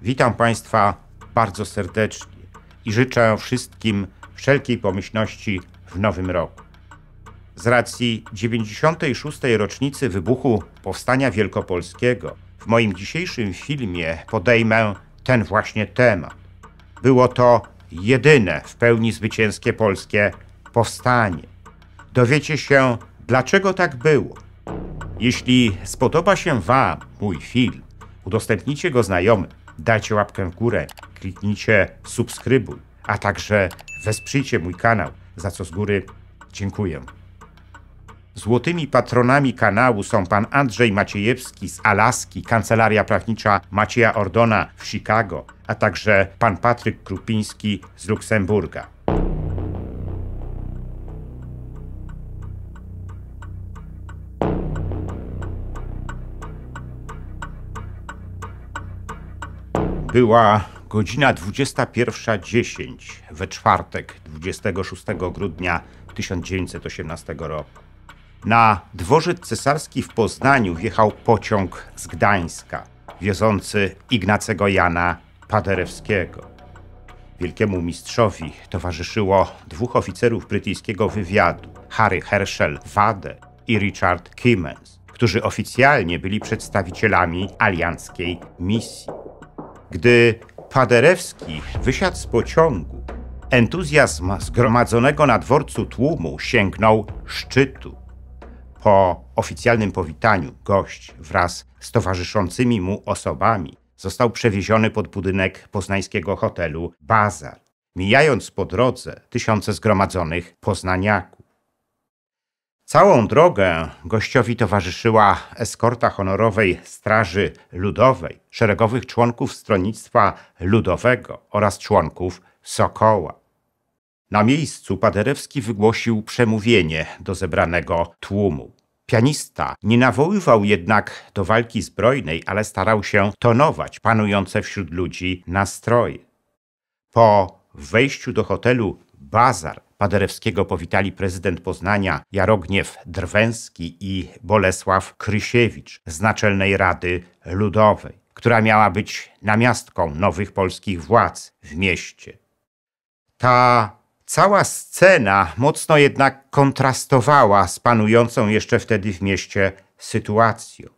Witam Państwa bardzo serdecznie i życzę wszystkim wszelkiej pomyślności w nowym roku. Z racji 96. rocznicy wybuchu Powstania Wielkopolskiego w moim dzisiejszym filmie podejmę ten właśnie temat. Było to jedyne w pełni zwycięskie polskie powstanie. Dowiecie się, dlaczego tak było. Jeśli spodoba się Wam mój film, udostępnijcie go znajomym, dajcie łapkę w górę, kliknijcie subskrybuj, a także wesprzyjcie mój kanał, za co z góry dziękuję. Złotymi patronami kanału są pan Andrzej Maciejewski z Alaski, Kancelaria Prawnicza Macieja Ordona w Chicago, a także pan Patryk Krupiński z Luksemburga. Była godzina 21:10 we czwartek 26 grudnia 1918 roku. Na dworzec cesarski w Poznaniu wjechał pociąg z Gdańska, wiozący Ignacego Jana Paderewskiego. Wielkiemu mistrzowi towarzyszyło dwóch oficerów brytyjskiego wywiadu, Harry Herschel Wade i Richard Kimmens, którzy oficjalnie byli przedstawicielami alianckiej misji. Gdy Paderewski wysiadł z pociągu, entuzjazm zgromadzonego na dworcu tłumu sięgnął szczytu. Po oficjalnym powitaniu gość wraz z towarzyszącymi mu osobami został przewieziony pod budynek poznańskiego hotelu Bazar, mijając po drodze tysiące zgromadzonych poznaniaków. Całą drogę gościowi towarzyszyła eskorta honorowej Straży Ludowej, szeregowych członków Stronnictwa Ludowego oraz członków Sokoła. Na miejscu Paderewski wygłosił przemówienie do zebranego tłumu. Pianista nie nawoływał jednak do walki zbrojnej, ale starał się tonować panujące wśród ludzi nastroje. Po wejściu do hotelu Bazar Paderewskiego powitali prezydent Poznania Jarogniew Drwęski i Bolesław Krysiewicz z Naczelnej Rady Ludowej, która miała być namiastką nowych polskich władz w mieście. Ta cała scena mocno jednak kontrastowała z panującą jeszcze wtedy w mieście sytuacją.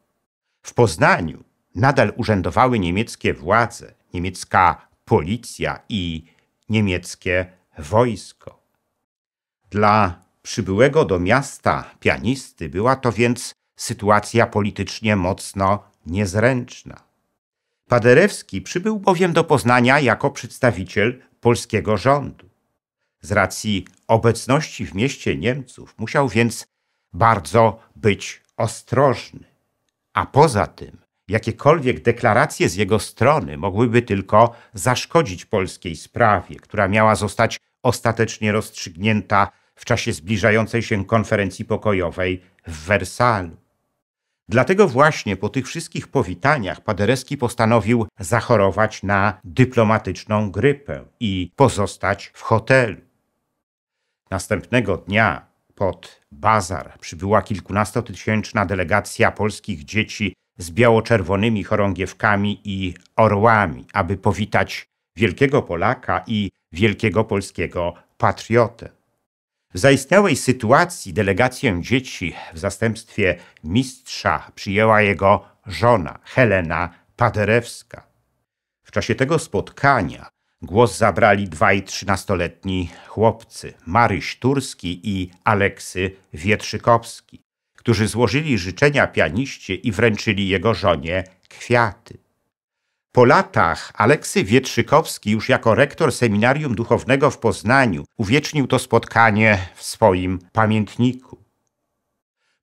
W Poznaniu nadal urzędowały niemieckie władze, niemiecka policja i niemieckie wojsko. Dla przybyłego do miasta pianisty była to więc sytuacja politycznie mocno niezręczna. Paderewski przybył bowiem do Poznania jako przedstawiciel polskiego rządu. Z racji obecności w mieście Niemców musiał więc bardzo być ostrożny. A poza tym jakiekolwiek deklaracje z jego strony mogłyby tylko zaszkodzić polskiej sprawie, która miała zostać ostatecznie rozstrzygnięta w czasie zbliżającej się konferencji pokojowej w Wersalu. Dlatego właśnie po tych wszystkich powitaniach Paderewski postanowił zachorować na dyplomatyczną grypę i pozostać w hotelu. Następnego dnia pod Bazar przybyła kilkunastotysięczna delegacja polskich dzieci z biało-czerwonymi chorągiewkami i orłami, aby powitać wielkiego Polaka i wielkiego polskiego patriotę. W zaistniałej sytuacji delegację dzieci w zastępstwie mistrza przyjęła jego żona Helena Paderewska. W czasie tego spotkania głos zabrali dwaj 13-letni chłopcy, Maryś Turski i Aleksy Wietrzykowski, którzy złożyli życzenia pianiście i wręczyli jego żonie kwiaty. Po latach Aleksy Wietrzykowski już jako rektor Seminarium Duchownego w Poznaniu uwiecznił to spotkanie w swoim pamiętniku.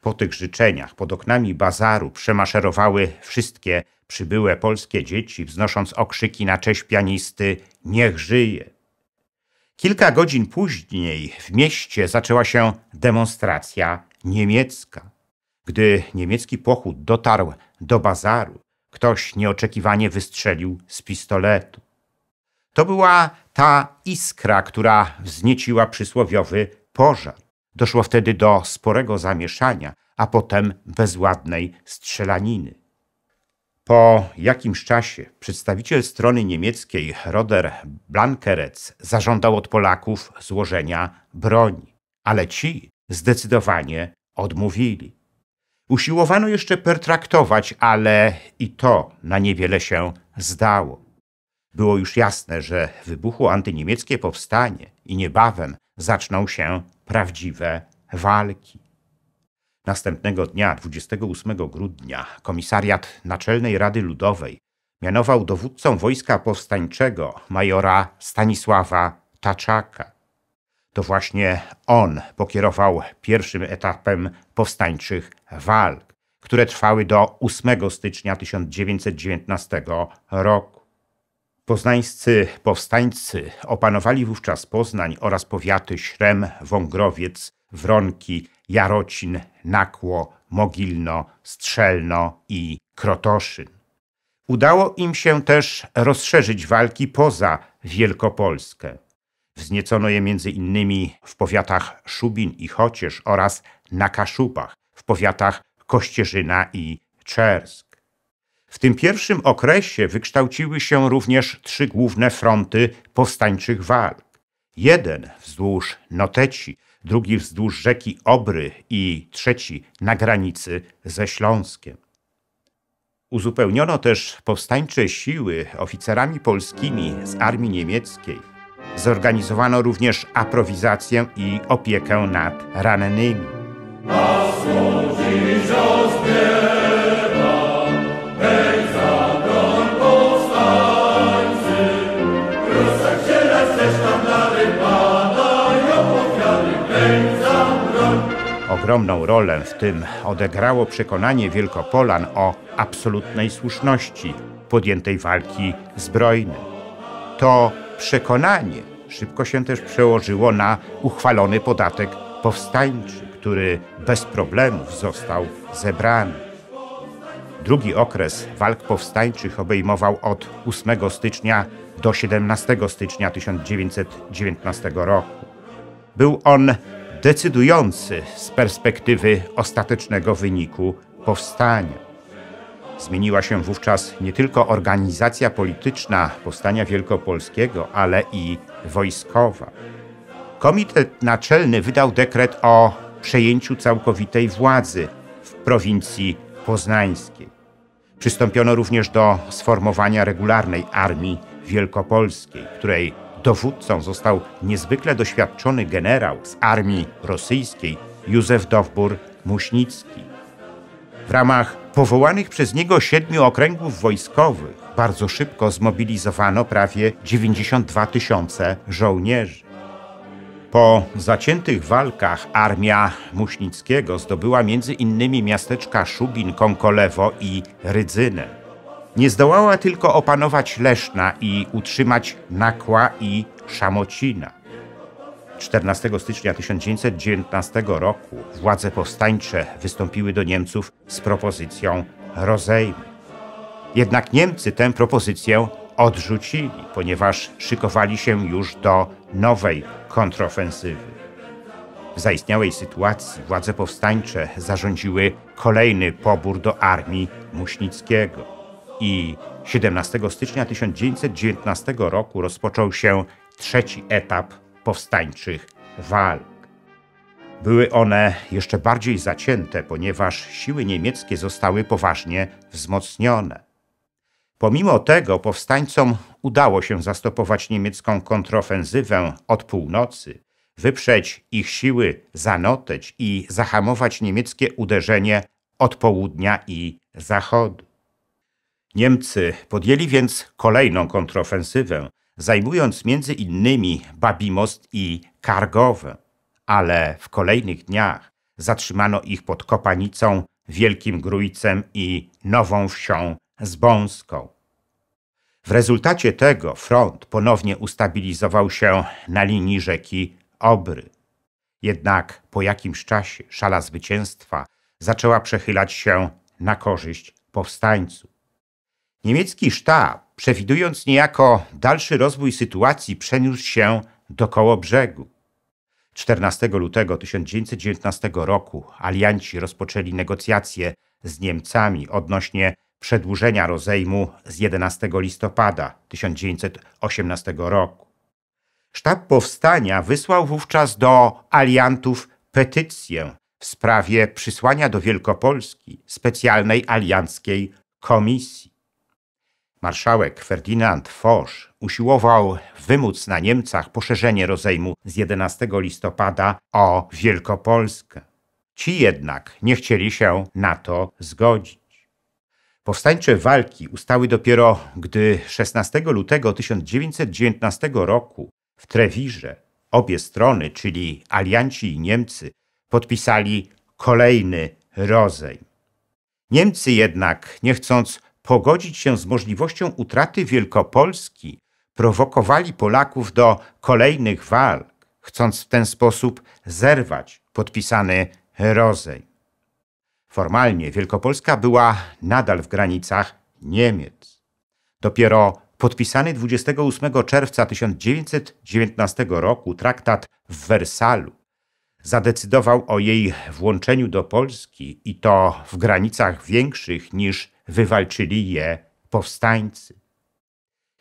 Po tych życzeniach pod oknami Bazaru przemaszerowały wszystkie przybyłe polskie dzieci, wznosząc okrzyki na cześć pianisty „Niech żyje”. Kilka godzin później w mieście zaczęła się demonstracja niemiecka. Gdy niemiecki pochód dotarł do Bazaru, ktoś nieoczekiwanie wystrzelił z pistoletu. To była ta iskra, która wznieciła przysłowiowy pożar. Doszło wtedy do sporego zamieszania, a potem bezładnej strzelaniny. Po jakimś czasie przedstawiciel strony niemieckiej Roder Blankeretz zażądał od Polaków złożenia broni, ale ci zdecydowanie odmówili. Usiłowano jeszcze pertraktować, ale i to na niewiele się zdało. Było już jasne, że wybuchło antyniemieckie powstanie i niebawem zaczną się prawdziwe walki. Następnego dnia, 28 grudnia, Komisariat Naczelnej Rady Ludowej mianował dowódcą wojska powstańczego majora Stanisława Taczaka. To właśnie on pokierował pierwszym etapem powstańczych walk, które trwały do 8 stycznia 1919 roku. Poznańscy powstańcy opanowali wówczas Poznań oraz powiaty Śrem, Wągrowiec, Wronki, Jarocin, Nakło, Mogilno, Strzelno i Krotoszyn. Udało im się też rozszerzyć walki poza Wielkopolskę. Wzniecono je m.in. w powiatach Szubin i Chocież oraz na Kaszubach, w powiatach Kościerzyna i Czersk. W tym pierwszym okresie wykształciły się również 3 główne fronty powstańczych walk. Jeden wzdłuż Noteci, drugi wzdłuż rzeki Obry i trzeci na granicy ze Śląskiem. Uzupełniono też powstańcze siły oficerami polskimi z armii niemieckiej. Zorganizowano również aprowizację i opiekę nad rannymi. Ogromną rolę w tym odegrało przekonanie Wielkopolan o absolutnej słuszności podjętej walki zbrojnej. To przekonanie szybko się też przełożyło na uchwalony podatek powstańczy, który bez problemów został zebrany. Drugi okres walk powstańczych obejmował od 8 stycznia do 17 stycznia 1919 roku. Był on decydujący z perspektywy ostatecznego wyniku powstania. Zmieniła się wówczas nie tylko organizacja polityczna powstania wielkopolskiego, ale i wojskowa. Komitet Naczelny wydał dekret o przejęciu całkowitej władzy w prowincji poznańskiej. Przystąpiono również do sformowania regularnej armii wielkopolskiej, której dowódcą został niezwykle doświadczony generał z armii rosyjskiej Józef Dowbor-Muśnicki. W ramach powołanych przez niego 7 okręgów wojskowych bardzo szybko zmobilizowano prawie 92 000 żołnierzy. Po zaciętych walkach armia Muśnickiego zdobyła m.in. miasteczka Szubin, Kąkolewo i Rydzynę. Nie zdołała tylko opanować Leszna i utrzymać Nakła i Szamocina. 14 stycznia 1919 roku władze powstańcze wystąpiły do Niemców z propozycją rozejmu. Jednak Niemcy tę propozycję odrzucili, ponieważ szykowali się już do nowej kontrofensywy. W zaistniałej sytuacji władze powstańcze zarządziły kolejny pobór do armii Muśnickiego i 17 stycznia 1919 roku rozpoczął się 3. etap powstańczych walk. Były one jeszcze bardziej zacięte, ponieważ siły niemieckie zostały poważnie wzmocnione. Pomimo tego powstańcom udało się zastopować niemiecką kontrofensywę od północy, wyprzeć ich siły za Noteć i zahamować niemieckie uderzenie od południa i zachodu. Niemcy podjęli więc kolejną kontrofensywę, zajmując między innymi Babimost i Kargowę, ale w kolejnych dniach zatrzymano ich pod Kopanicą, Wielkim Grójcem i Nową Wsią Zbąską. W rezultacie tego front ponownie ustabilizował się na linii rzeki Obry. Jednak po jakimś czasie szala zwycięstwa zaczęła przechylać się na korzyść powstańców. Niemiecki sztab, przewidując niejako dalszy rozwój sytuacji, przeniósł się do Kołobrzegu. 14 lutego 1919 roku alianci rozpoczęli negocjacje z Niemcami odnośnie przedłużenia rozejmu z 11 listopada 1918 roku. Sztab powstania wysłał wówczas do aliantów petycję w sprawie przysłania do Wielkopolski specjalnej alianckiej komisji. Marszałek Ferdynand Foch usiłował wymóc na Niemcach poszerzenie rozejmu z 11 listopada o Wielkopolskę. Ci jednak nie chcieli się na to zgodzić. Powstańcze walki ustały dopiero, gdy 16 lutego 1919 roku w Trewirze obie strony, czyli alianci i Niemcy, podpisali kolejny rozejm. Niemcy jednak, nie chcąc pogodzić się z możliwością utraty Wielkopolski, prowokowali Polaków do kolejnych walk, chcąc w ten sposób zerwać podpisany rozejm. Formalnie Wielkopolska była nadal w granicach Niemiec. Dopiero podpisany 28 czerwca 1919 roku traktat w Wersalu zadecydował o jej włączeniu do Polski i to w granicach większych niż wywalczyli je powstańcy.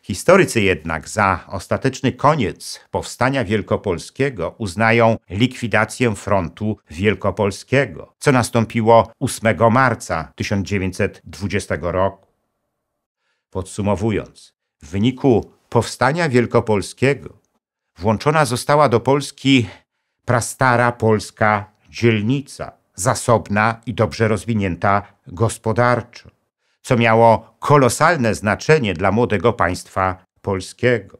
Historycy jednak za ostateczny koniec powstania wielkopolskiego uznają likwidację frontu wielkopolskiego, co nastąpiło 8 marca 1920 roku. Podsumowując, w wyniku powstania wielkopolskiego włączona została do Polski prastara polska dzielnica, zasobna i dobrze rozwinięta gospodarczo, co miało kolosalne znaczenie dla młodego państwa polskiego.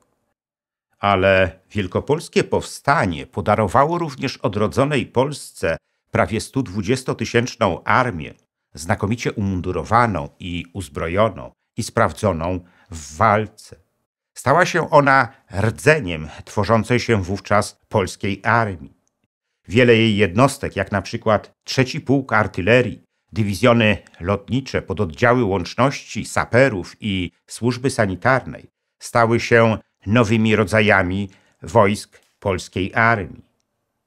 Ale wielkopolskie powstanie podarowało również odrodzonej Polsce prawie 120-tysięczną armię, znakomicie umundurowaną i uzbrojoną i sprawdzoną w walce. Stała się ona rdzeniem tworzącej się wówczas polskiej armii. Wiele jej jednostek, jak na przykład 3. Pułk Artylerii, dywizjony lotnicze, pododdziały łączności, saperów i służby sanitarnej, stały się nowymi rodzajami wojsk polskiej armii.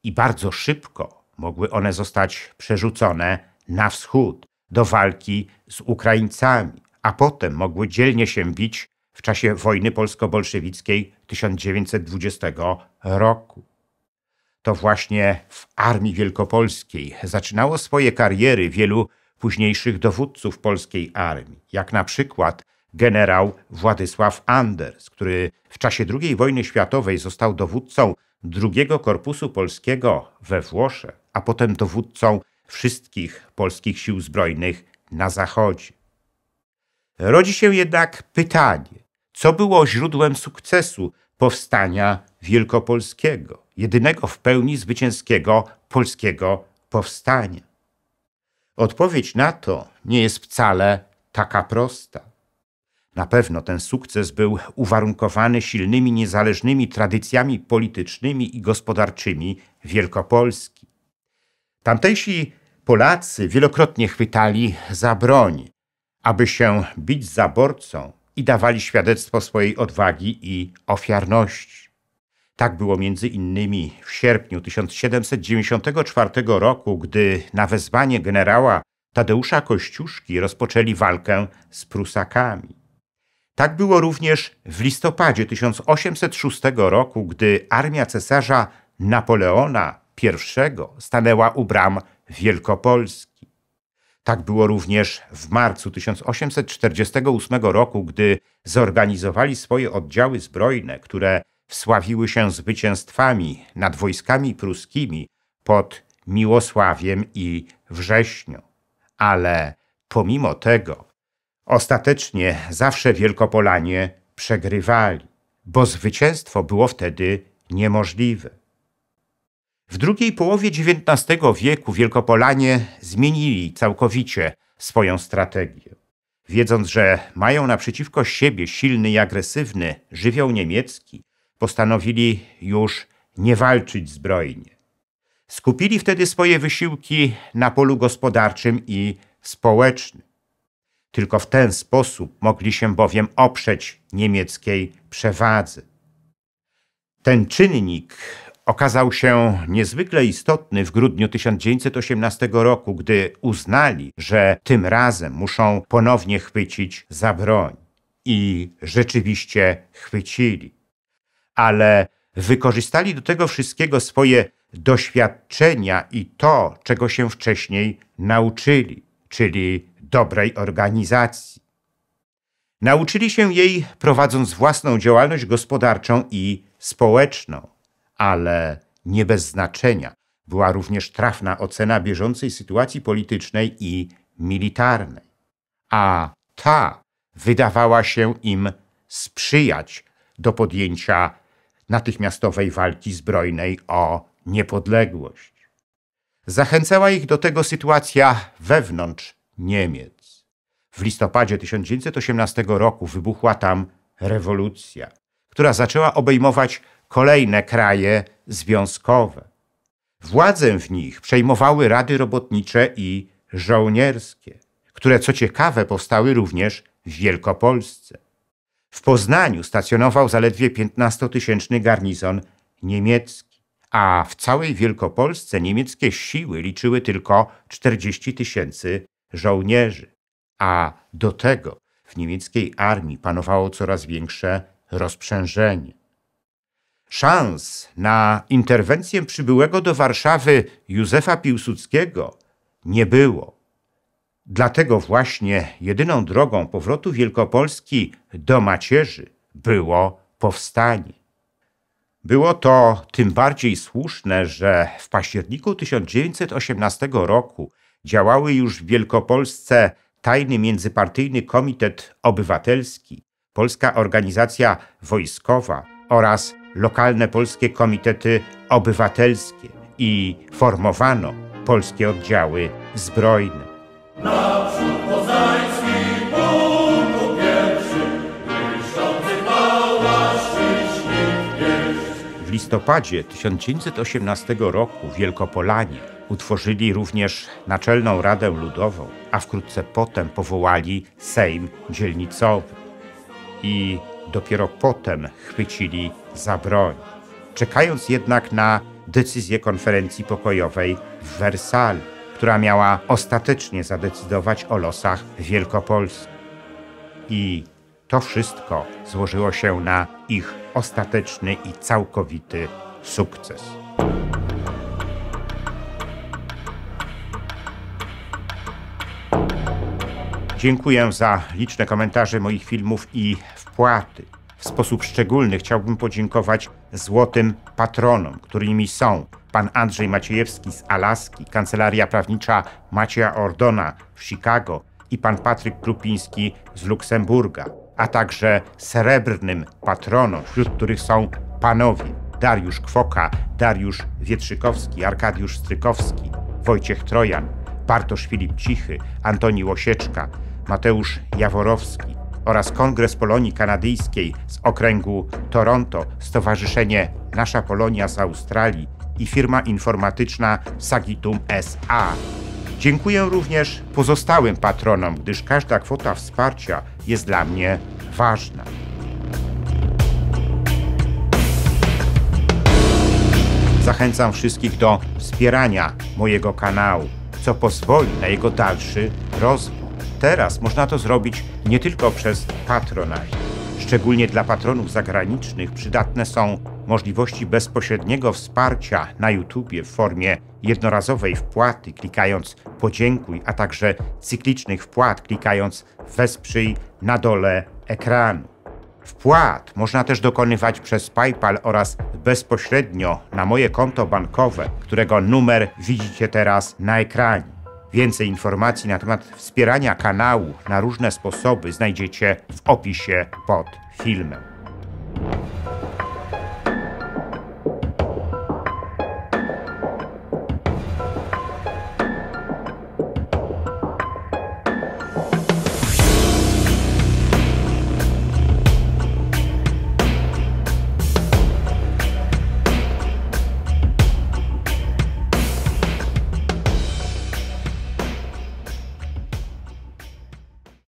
I bardzo szybko mogły one zostać przerzucone na wschód, do walki z Ukraińcami, a potem mogły dzielnie się bić w czasie wojny polsko-bolszewickiej 1920 roku. To właśnie w Armii Wielkopolskiej zaczynało swoje kariery wielu późniejszych dowódców polskiej armii, jak na przykład generał Władysław Anders, który w czasie II wojny światowej został dowódcą II Korpusu Polskiego we Włoszech, a potem dowódcą wszystkich polskich sił zbrojnych na Zachodzie. Rodzi się jednak pytanie, co było źródłem sukcesu powstania wielkopolskiego, jedynego w pełni zwycięskiego polskiego powstania? Odpowiedź na to nie jest wcale taka prosta. Na pewno ten sukces był uwarunkowany silnymi, niezależnymi tradycjami politycznymi i gospodarczymi Wielkopolski. Tamtejsi Polacy wielokrotnie chwytali za broń, aby się bić z zaborcą i dawali świadectwo swojej odwagi i ofiarności. Tak było między innymi w sierpniu 1794 roku, gdy na wezwanie generała Tadeusza Kościuszki rozpoczęli walkę z Prusakami. Tak było również w listopadzie 1806 roku, gdy armia cesarza Napoleona I stanęła u bram Wielkopolski. Tak było również w marcu 1848 roku, gdy zorganizowali swoje oddziały zbrojne, które wsławiły się zwycięstwami nad wojskami pruskimi pod Miłosławiem i Wrześnią. Ale pomimo tego ostatecznie zawsze Wielkopolanie przegrywali, bo zwycięstwo było wtedy niemożliwe. W drugiej połowie XIX wieku Wielkopolanie zmienili całkowicie swoją strategię. Wiedząc, że mają naprzeciwko siebie silny i agresywny żywioł niemiecki, postanowili już nie walczyć zbrojnie. Skupili wtedy swoje wysiłki na polu gospodarczym i społecznym. Tylko w ten sposób mogli się bowiem oprzeć niemieckiej przewadze. Ten czynnik okazał się niezwykle istotny w grudniu 1918 roku, gdy uznali, że tym razem muszą ponownie chwycić za broń. I rzeczywiście chwycili. Ale wykorzystali do tego wszystkiego swoje doświadczenia i to, czego się wcześniej nauczyli, czyli dobrej organizacji. Nauczyli się jej prowadząc własną działalność gospodarczą i społeczną, ale nie bez znaczenia była również trafna ocena bieżącej sytuacji politycznej i militarnej. A ta wydawała się im sprzyjać do podjęcia natychmiastowej walki zbrojnej o niepodległość. Zachęcała ich do tego sytuacja wewnątrz Niemiec. W listopadzie 1918 roku wybuchła tam rewolucja, która zaczęła obejmować kolejne kraje związkowe. Władzę w nich przejmowały rady robotnicze i żołnierskie, które co ciekawe powstały również w Wielkopolsce. W Poznaniu stacjonował zaledwie 15-tysięczny garnizon niemiecki, a w całej Wielkopolsce niemieckie siły liczyły tylko 40 000 żołnierzy, a do tego w niemieckiej armii panowało coraz większe rozprzężenie. Szans na interwencję przybyłego do Warszawy Józefa Piłsudskiego nie było. Dlatego właśnie jedyną drogą powrotu Wielkopolski do macierzy było powstanie. Było to tym bardziej słuszne, że w październiku 1918 roku działały już w Wielkopolsce tajny międzypartyjny komitet obywatelski, Polska Organizacja Wojskowa oraz lokalne polskie komitety obywatelskie i formowano polskie oddziały zbrojne. Naprzód poznański pułku pierwszy, błyszczący pałac ślicznych wież. W listopadzie 1918 roku Wielkopolanie utworzyli również Naczelną Radę Ludową, a wkrótce potem powołali Sejm Dzielnicowy. I dopiero potem chwycili za broń, czekając jednak na decyzję konferencji pokojowej w Wersalu, która miała ostatecznie zadecydować o losach Wielkopolski. I to wszystko złożyło się na ich ostateczny i całkowity sukces. Dziękuję za liczne komentarze moich filmów i wpłaty. W sposób szczególny chciałbym podziękować złotym patronom, którymi są pan Andrzej Maciejewski z Alaski, Kancelaria Prawnicza Macieja Ordona w Chicago i pan Patryk Krupiński z Luksemburga, a także srebrnym patronom, wśród których są panowie Dariusz Kwoka, Dariusz Wietrzykowski, Arkadiusz Strykowski, Wojciech Trojan, Bartosz Filip Cichy, Antoni Łosieczka, Mateusz Jaworowski oraz Kongres Polonii Kanadyjskiej z okręgu Toronto, Stowarzyszenie Nasza Polonia z Australii i firma informatyczna Sagitum S.A. Dziękuję również pozostałym patronom, gdyż każda kwota wsparcia jest dla mnie ważna. Zachęcam wszystkich do wspierania mojego kanału, co pozwoli na jego dalszy rozwój. Teraz można to zrobić nie tylko przez Patronite. Szczególnie dla patronów zagranicznych przydatne są możliwości bezpośredniego wsparcia na YouTubie w formie jednorazowej wpłaty, klikając podziękuj, a także cyklicznych wpłat, klikając wesprzyj na dole ekranu. Wpłat można też dokonywać przez PayPal oraz bezpośrednio na moje konto bankowe, którego numer widzicie teraz na ekranie. Więcej informacji na temat wspierania kanału na różne sposoby znajdziecie w opisie pod filmem.